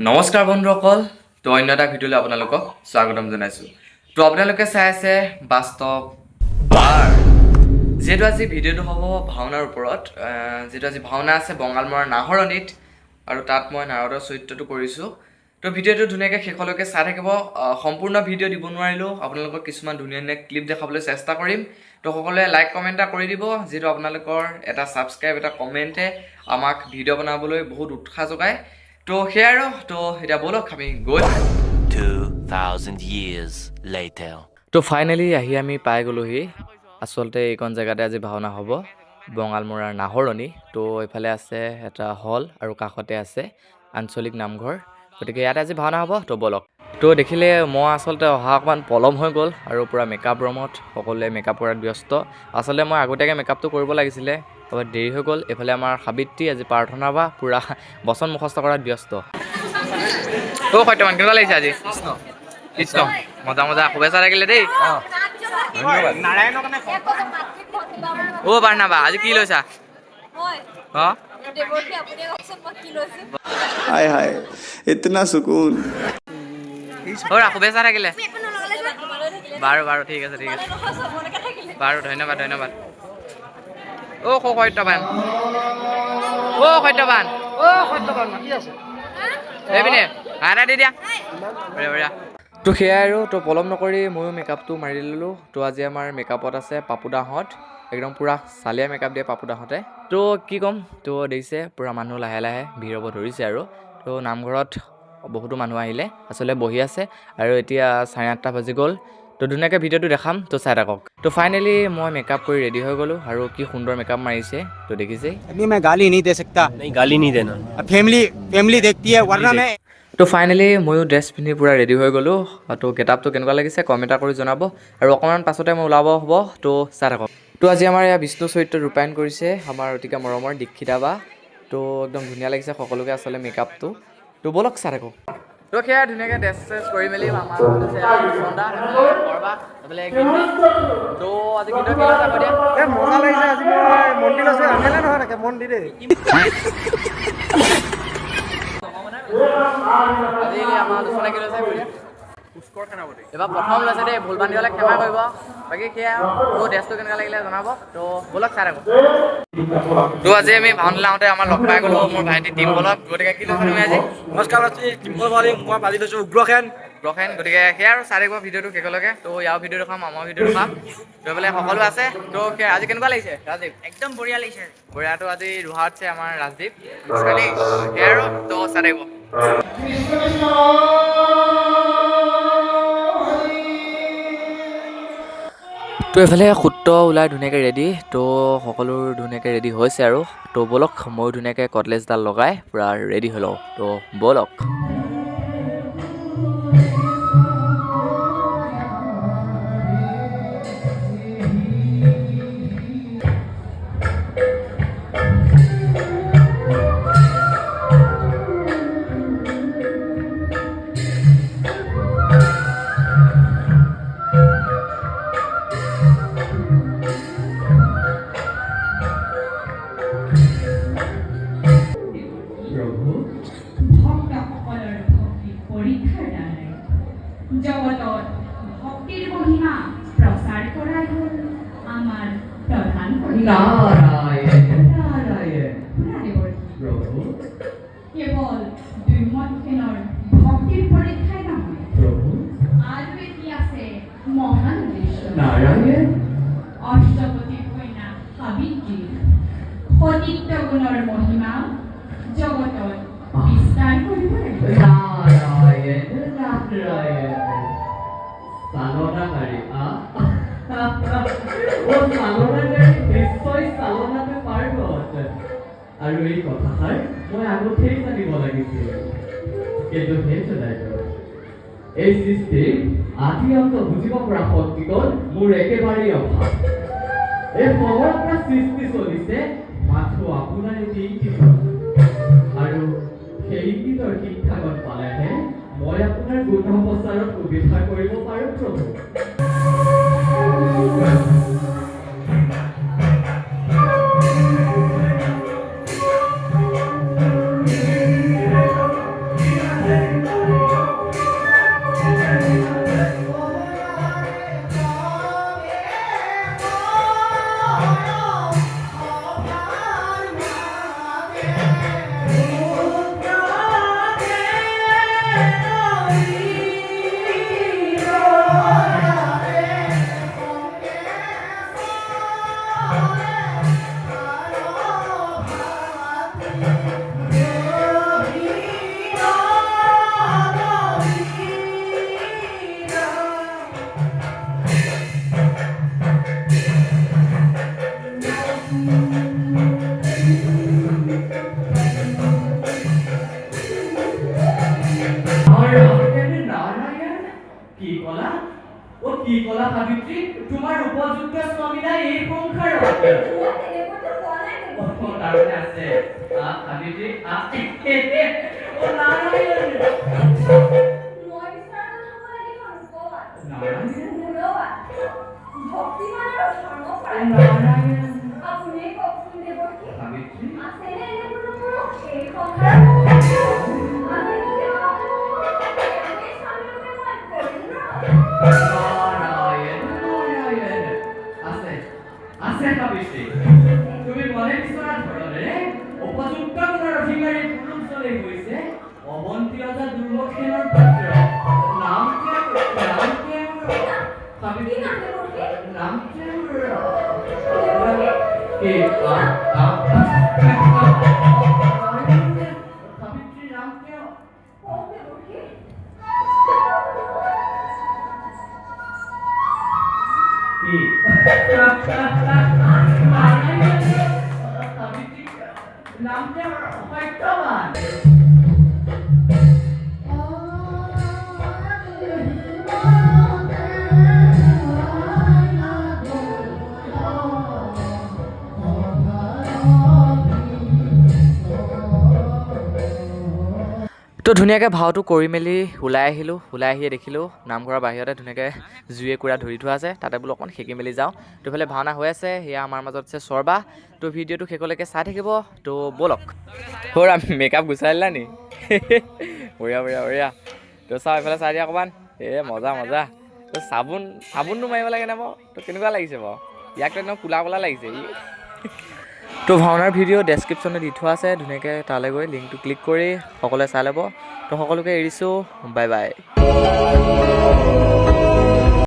নমস্কাৰ বন্ধুসকল, তো অন্য এটা ভিডিঅ'লৈ আপোনালোকক স্বাগতম জনাইছোঁ। তো আপোনালোকে চাই আছে বাস্তৱ বাৰ। যিহেতু আজি ভিডিঅ'টো হ'ব ভাওনাৰ ওপৰত, যিহেতু আজি ভাওনা আছে বঙালমৰাৰ নাহৰণিত, আৰু তাত মই নাৰদৰ চৰিত্ৰটো কৰিছোঁ। তো ভিডিঅ'টো ধুনীয়াকৈ শেষলৈকে চাই থাকিব। সম্পূৰ্ণ ভিডিঅ' দিব নোৱাৰিলেও আপোনালোকক কিছুমান ধুনীয়া ধুনীয়া ক্লিপ দেখাবলৈ চেষ্টা কৰিম। তো সকলোৱে লাইক কমেণ্ট এটা কৰি দিব, যিহেতু আপোনালোকৰ এটা ছাবস্ক্ৰাইব এটা কমেণ্টে আমাক ভিডিঅ' বনাবলৈ বহুত উৎসাহ যোগায়। তো সেয়াই আৰু, তো এতিয়া ব'লক আমি গৈ 2000 years later. তো ফাইনেলি আহি আমি পাই গ'লোহি। আচলতে এইকণ জেগাতে আজি ভাওনা হ'ব, বঙালমৰাৰ নাহৰণি। তো এইফালে আছে এটা হল আৰু কাষতে আছে আঞ্চলিক নামঘৰ। গতিকে ইয়াতে আজি ভাওনা হ'ব, তো ব'লক। তো দেখিলে মই আচলতে অহা অকণমান পলম হৈ গ'ল আৰু পূৰা মেকআপ ৰুমত সকলোৱে মেকআপ কৰাত ব্যস্ত। আচলতে মই আগতীয়াকৈ মেকআপটো কৰিব লাগিছিলে, অলপ দেৰি হৈ গ'ল। এইফালে আমাৰ সাবিত্ৰী আজি প্ৰাৰ্থনা বা পূৰা বচন মুখস্থ কৰাত ব্যস্ত। অ' সত্যমান, কেনেকুৱা লাগিছে আজি? কৃষ্ণ মজা মজা, শুভেচ্ছা থাকিলে দেই। অ' পাৰ্ণাবা, আজি কি লৈছা? অঁ हाय हाय इतना सुकून। অ' শুভেচ্ছা থাকিলে। বাৰু বাৰু, ঠিক আছে ঠিক আছে, বাৰু ধন্যবাদ ধন্যবাদ। অ' সত্যবান, অ' সত্যবান, অ' সত্যবান এইপিনে এটা দি দিয়া। বঢ়িয়া বঢ়িয়া। তো সেয়াই আৰু, তো পলম নকৰি ময়ো মেকআপটো মাৰি ল'লোঁ। তো আজি আমাৰ মেকআপত আছে পাপুদাহঁত, একদম পূৰা চালিয়া মেকআপ দিয়ে পাপুদাহঁতে। তো কি ক'ম, তো দেখিছে পূৰা মানুহ লাহে লাহে ভিৰ হ'ব ধৰিছে আৰু। তো নামঘৰত বহুতো মানুহ আহিলে, আচলতে বহি আছে। আৰু এতিয়া 8:30 বাজি গ'ল। তো ধুনীয়াকৈ ভিডিঅ'টো দেখাম, তো চাই থাকক। তো ফাইনেলি মই মেকআপ কৰি ৰেডি হৈ গ'লোঁ, আৰু কি সুন্দৰ মেকআপ মাৰিছে তো দেখিছেই। अभी मैं गाली नहीं दे सकता। नहीं, गाली नहीं देना। अब फैमिली देखती है, वरना मैं তো ফাইনেলি ময়ো ড্ৰেছ পিন্ধি পূৰা ৰেডি হৈ গ'লোঁ। তো গেটআপটো কেনেকুৱা লাগিছে কমেণ্ট এটা কৰি জনাব, আৰু অকণমান পাছতে মই ওলাব হ'ব, তো চাই থাকক। তো আজি আমাৰ এয়া বিষ্ণু চৰিত্ৰত ৰূপায়ণ কৰিছে আমাৰ অতিকে মৰমৰ দীক্ষিতা বা। তো একদম ধুনীয়া লাগিছে সকলোকে আচলতে মেকআপটো। তো ব'লক চাই থাকক। তো সেয়া ধুনীয়াকৈ ড্ৰেছ চেছ কৰি মেলি আমাৰ তো আজি কিন্তু কি লৈছা কৈ দিয়া? মজা লাগিছে। আজি মই মন্দিৰ আছো, আমেলা নহয় থাকে মন্দিৰে। আজি আমাৰ দুচনে কি লৈছে কৈ দিয়া? এবাৰ প্ৰথম লৈছে দেই, ভুল বান্ধি হ'লে ক্ষমা কৰিব। বাকী সেয়া মোৰ ড্ৰেছটো কেনেকুৱা লাগিলে জনাব। তো ব'লক চাই থাকোঁ। তো আজি আমি ভাওনালৈ আহোঁতে আমাৰ লগ পাই গ'লোঁ মোৰ ভাইটি টিম্পলক। গতিকে কি লৈছে তুমি আজি? নমস্কাৰ, টিম্পল বালি মই বাজি লৈছোঁ উগ্ৰসেন। ব্ৰখেন। গতিকে সেয়া আৰু চাই থাকিব ভিডিঅ'টো শেষলৈকে। তো ইয়াৰ ভিডিঅ'টো খাম, আমাৰ ভিডিঅ'টো খাম, গৈ পেলাই সকলো আছে। তো সেয়া আজি কেনেকুৱা লাগিছে ৰাজদীপ? একদম বঢ়িয়া লাগিছে। বঢ়িয়াটো আজি ৰোহাতছে আমাৰ ৰাজদীপ। সেয়া আৰু, তো চাই থাকিব। তো এইফালে সূত্ৰ ওলাই ধুনীয়াকৈ ৰেডি, তো সকলো ধুনীয়াকৈ ৰেডি হৈছে আৰু। তো ব'লক ময়ো ধুনীয়াকৈ কটলেজডাল লগাই পূৰা ৰেডি হৈ লওঁ। তো ব'লক। ভক্তসকলৰ ভক্তি পৰীক্ষাৰ দ্বাৰাই জগতত ভক্তিৰ মহিমা প্ৰচাৰ কৰাই হ'ল আমাৰ প্ৰধান কেৱল দুৰ্মতখেনৰ ভক্তিৰ পৰীক্ষাই নহয়, আৰু এটি আছে মহান উদ্দেশ্য। অষ্টপতিৰ কন্যা সাবিত্ৰীৰ সতীত্ব গুণৰ মহিমা জগতত বিস্তাৰ কৰিব লাগিব। আৰু এই কথাষাৰ মই আগতেই জানিব লাগিছিল, কিন্তু সেইটো নাই। এই সৃষ্টিৰ আদি অন্ত বুজিব পৰা শক্তিকণ মোৰ একেবাৰেই অভাৱ। এই সময়ৰ পৰা সৃষ্টি চলিছে মাথো আপোনাৰ এটি ইংগিতত, আৰু সেই ইংগিতৰ শিক্ষাগত পালেহে মই আপোনাৰ গুণ প্ৰচাৰত সুবিধা কৰিব পাৰোঁ প্ৰভু। নাৰায়ণ নাৰায়ণ কি কলা ও কি কলা সাবিত্ৰী তোমাৰ উপযুক্ত স্বামী নাই এই সংসাৰত তাৰমানে আছে সাবিত্ৰী ও নাৰায়ণ তুমি মনে বিচৰা ধৰণেৰে উপযুক্ত গুণৰ অধিকাৰী পুৰুষ জনে হৈছে অৱন্তী ৰজা দুৰ্লক্ষণৰ পুত্ৰ নাম সাবিত্ৰী নাম সাবিত্ৰী নাম কিয় নামটা সত্যবান তো ধুনীয়াকৈ ভাওটো কৰি মেলি ওলাই আহিলোঁ ওলাই আহিয়ে দেখিলোঁ নামঘৰৰ বাহিৰতে ধুনীয়াকৈ জুয়ে কুৰা ধৰি থোৱা আছে তাতে বোলো অকণমান সেকি মেলি যাওঁ তো ইফালে ভাওনা হৈ আছে সেয়া আমাৰ মাজত আছে চৰ্বা তো ভিডিঅ'টো শেষলৈকে চাই থাকিব তো ব'লক সৌৰা মেকআপ গুচাই দিলা নি বঢ়িয়া বঢ়িয়া বঢ়িয়া তো চাওঁ এইফালে চাই দিয়া অকণমান মজা মজা তো চাবোনটো মাৰিব লাগে নে বাৰু তো কেনেকুৱা লাগিছে বাৰু ইয়াকতো একদম কোলা কোলা লাগিছে ই তো ভাওনাৰ ভিডিঅ' ডেছক্ৰিপশ্যনে দি থোৱা আছে ধুনীয়াকৈ তালৈ গৈ লিংকটো ক্লিক কৰি সকলোৱে চাই ল'ব তো সকলোকে এৰিছোঁ বাই বাই